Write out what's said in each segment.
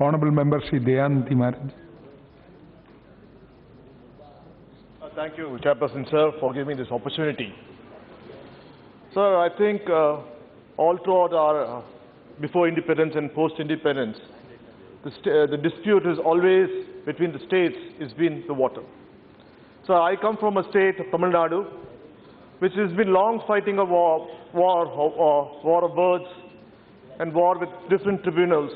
Honourable Member Shri Dhayanithi Maran. Thank you, Chairperson, sir, for giving me this opportunity. Sir, I think all throughout our before independence and post-independence, the dispute is always between the states has been the water. So I come from a state of Tamil Nadu, which has been long fighting a war of words and war with different tribunals.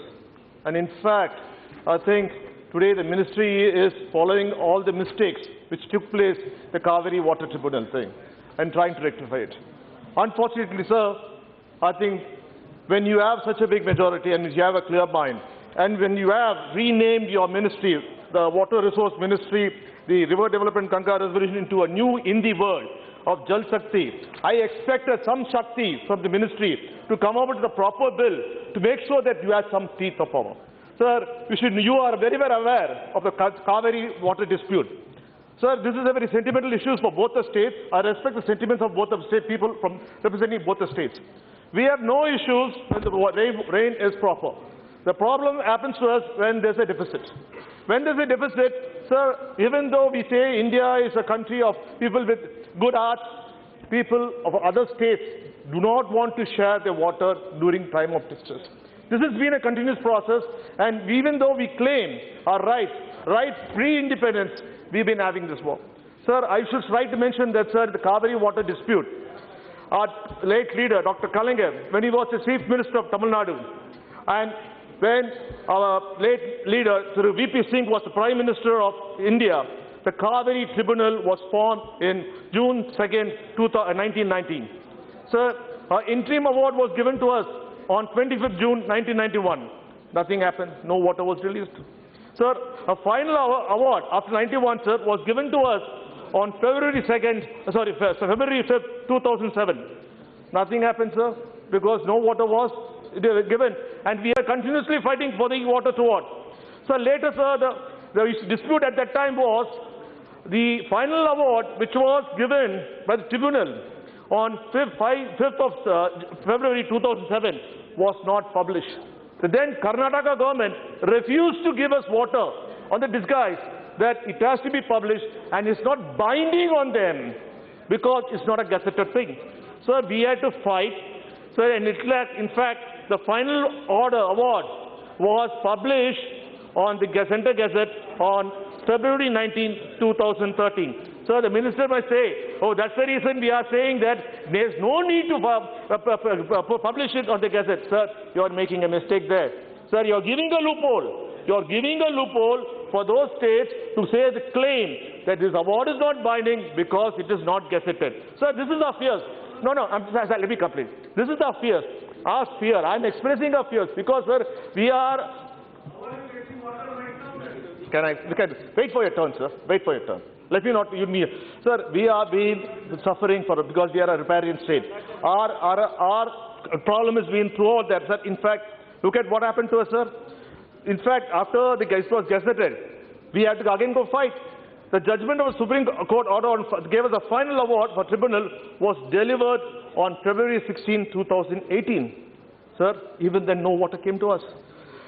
And in fact, I think today the ministry is following all the mistakes which took place, the Kaveri Water Tribunal thing, and trying to rectify it. Unfortunately, sir, I think when you have such a big majority and you have a clear mind, and when you have renamed your ministry, the Water Resource Ministry, the River Development Concurrent Resolution, into a new Hindi word of Jal Shakti, I expected some Shakti from the ministry to come up with the proper bill to make sure that you have some teeth of power. Sir, you are very well aware of the Kaveri water dispute. Sir, this is a very sentimental issue for both the states. I respect the sentiments of both the state people from representing both the states. We have no issues when the rain is proper. The problem happens to us when there's a deficit. When there's a deficit, sir, even though we say India is a country of people with good arts, people of other states do not want to share their water during time of distress. This has been a continuous process, and even though we claim our rights pre-independence, we've been having this war. Sir, I should try to mention that, sir, the Kaveri water dispute, our late leader, Dr. Kallinga, when he was the Chief Minister of Tamil Nadu, and when our late leader, Sir V.P. Singh, was the Prime Minister of India, the Kaveri Tribunal was formed in June 2nd, 1919. Sir, our interim award was given to us on 25th June 1991. Nothing happened. No water was released. Sir, a final award after 91, sir, was given to us on February 5th, 2007. Nothing happened, sir, because no water was given, and we are continuously fighting for the water toward. So later, sir, the dispute at that time was the final award, which was given by the tribunal on 5th of February 2007, was not published. The then Karnataka government refused to give us water on the disguise that it has to be published and it's not binding on them because it's not a gazetted thing. So we had to fight. So in fact, the final award was published on the Center Gazette on February 19, 2013. So the minister might say, oh, that's the reason we are saying that there's no need to publish it on the Gazette. Sir, you are making a mistake there. Sir, you are giving a loophole. You are giving a loophole for those states to say the claim that this award is not binding because it is not gazetted. Sir, this is our fears. No, let me complete. This is our fears. Our fear. I'm expressing our fears because, sir, we are... Can I wait for your turn, sir? Wait for your turn. Let me not use me. Sir, we are being suffering because we are a riparian state. Our problem has been throughout that, sir. In fact, look at what happened to us, sir. In fact, after the case was gazetted, we had to again go fight. The judgment of the Supreme Court order gave us a final award for tribunal was delivered on February 16, 2018. Sir, even then no water came to us.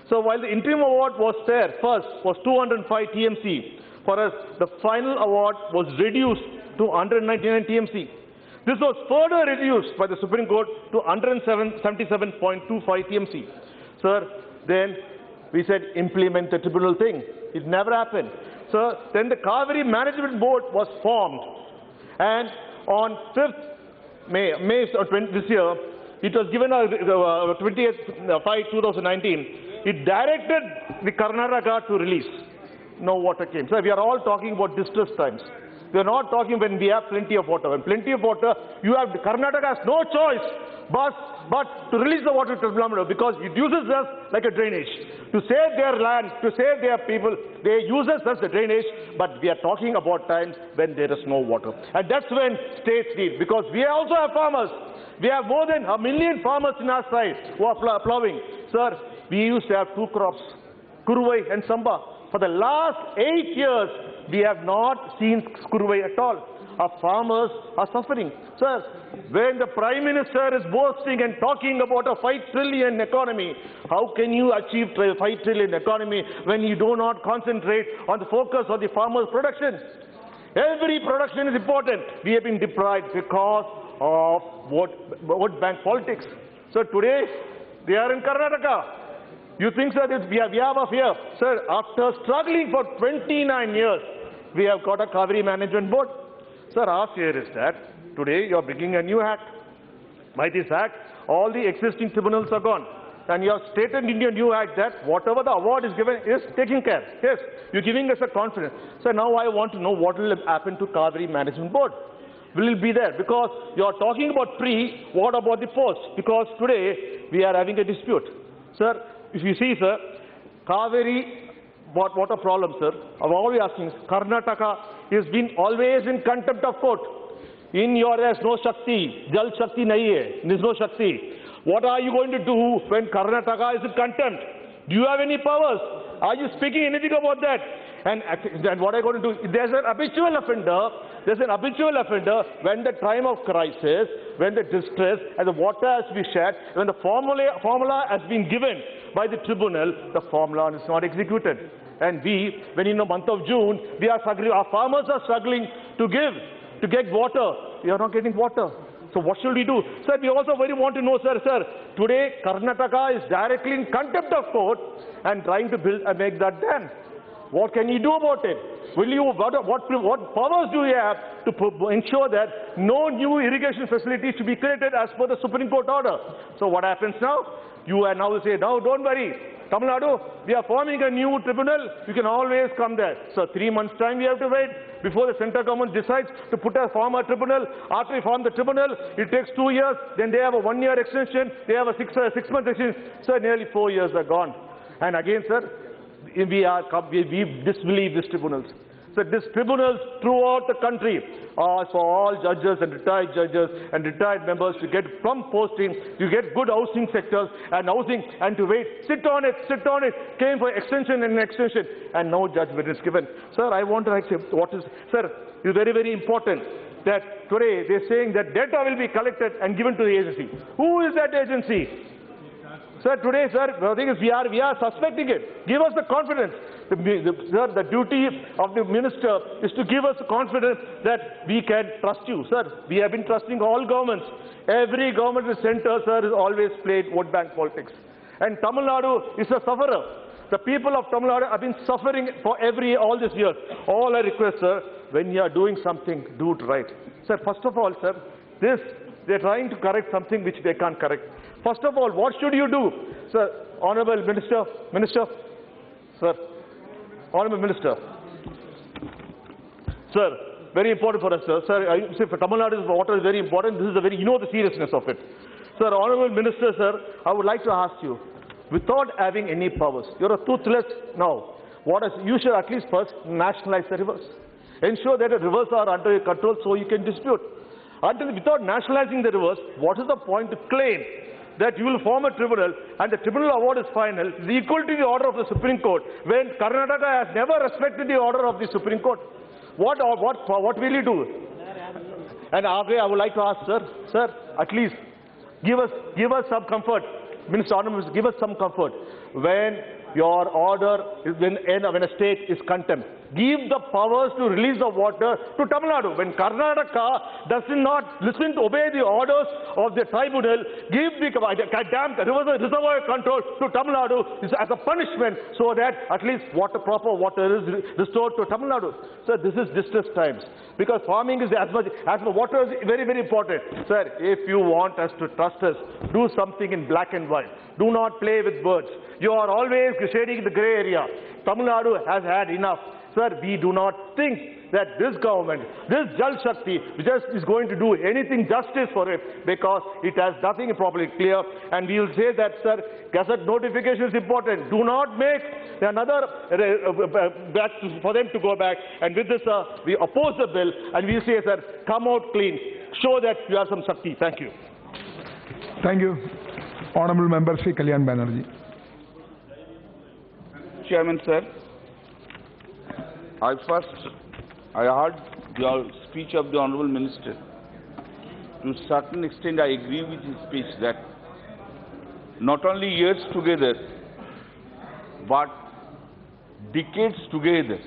So while the interim award was there, first was 205 TMC. For us, the final award was reduced to 199 TMC. This was further reduced by the Supreme Court to 177.25 TMC. Sir, then we said implement the tribunal thing. It never happened. So then the Kaveri Management Board was formed. And on 5th May this year, it was given on 20th 5/2019. It directed the Karnataka to release. No water came. So we are all talking about distress times. We are not talking when we have plenty of water. When plenty of water, Karnataka has no choice but to release the water to Tamil Nadu because it uses us like a drainage. To save their land, to save their people, they use us as a drainage, but we are talking about times when there is no water. And that's when states need, because we also have farmers. We have more than 1 million farmers in our side who are plowing. Sir, we used to have 2 crops, Kuruvai and Samba. For the last 8 years, we have not seen Kuruvai at all. our farmers are suffering. Sir, when the Prime Minister is boasting and talking about a 5 trillion economy, how can you achieve 5 trillion economy when you do not concentrate on the focus of the farmers' production? Every production is important. We have been deprived because of vote bank politics. So today, they are in Karnataka. You think, sir, that we have a fear? Sir, after struggling for 29 years, we have got a Kaveri Management Board. Sir, our fear is that today you are bringing a new act. By this act, all the existing tribunals are gone. And you have stated in your new act that whatever the award is given is taken care. Yes, you're giving us a confidence. So now I want to know what will happen to Kaveri Management Board. Will it be there? Because you are talking about pre, what about the post? Because today we are having a dispute. Sir, if you see, sir, Kaveri, what a problem, sir. I'm always asking, Karnataka has been always in contempt of court. In your, there's no Shakti, Jal Shakti nahi hai, there's no Shakti. What are you going to do when Karnataka is in contempt? Do you have any powers? Are you speaking anything about that? And what are you going to do? There's an habitual offender when the time of crisis, when the distress and the water has been shed, when the formula has been given by the tribunal, the formula is not executed. And when in the month of June, we are struggling, our farmers are struggling to get water. We are not getting water. So what should we do? Sir, we also very want to know, sir, today Karnataka is directly in contempt of court and trying to build and make that dam. What can you do about it? What powers do you have to ensure that no new irrigation facilities to be created as per the Supreme Court order? So what happens now? You are now say, no, don't worry. Tamil Nadu, we are forming a new tribunal. You can always come there. So 3 months' time we have to wait before the central government decides to form a tribunal. After we form the tribunal, it takes 2 years. Then they have a 1 year extension. They have a 6 month extension. So nearly 4 years are gone. And again, sir, we disbelieve these tribunals. So these tribunals throughout the country are for all judges and retired members to get from posting, to get good housing sectors and housing and to wait. Sit on it, came for extension and no judgment is given. Sir, I want to say sir, it's very, very important that today they're saying that data will be collected and given to the agency. Who is that agency? Sir, today, sir, the thing is we are suspecting it. Give us the confidence. Sir, the duty of the minister is to give us the confidence that we can trust you. Sir, we have been trusting all governments. Every government in the center, sir, has always played vote bank politics. And Tamil Nadu is a sufferer. The people of Tamil Nadu have been suffering for all this year. All I request, sir, when you are doing something, do it right. Sir, first of all, sir, they're trying to correct something which they can't correct. First of all, what should you do? Sir, Honorable Minister, sir, Honorable Minister. Sir, very important for us, sir. Sir, I say for Tamil Nadu, water is very important. This is a you know the seriousness of it. Sir, Honorable Minister, sir, I would like to ask you, without having any powers, you're a toothless now. You should at least first nationalize the rivers. Ensure that the rivers are under your control so you can dispute. Without nationalizing the rivers, what is the point to claim that you will form a tribunal and the tribunal award is final, is equal to the order of the Supreme Court, when Karnataka has never respected the order of the Supreme Court? What will you do? And I would like to ask, sir, at least give us some comfort. Minister, Honorable, give us some comfort. When your order is when a state is contempt, give the powers to release the water to Tamil Nadu. When Karnataka does not listen to obey the orders of the tribunal, give the reservoir control to Tamil Nadu as a punishment so that at least proper water is restored to Tamil Nadu. Sir, this is distress times. Because farming is as water is very, very important. Sir, if you want us to trust us, do something in black and white. Do not play with words. You are always shading the grey area. Tamil Nadu has had enough. Sir, we do not think that this government, this Jal Shakti, is going to do anything justice for it because it has nothing properly clear. And we will say that, sir, gazette notification is important. Do not make another for them to go back. And with this, we oppose the bill and we say, sir, come out clean. Show that you have some Shakti. Thank you. Thank you. Honorable Member Sri Kalyan Banerjee. Chairman, sir, I heard your speech of the Honourable Minister. To a certain extent, I agree with his speech that not only years together, but decades together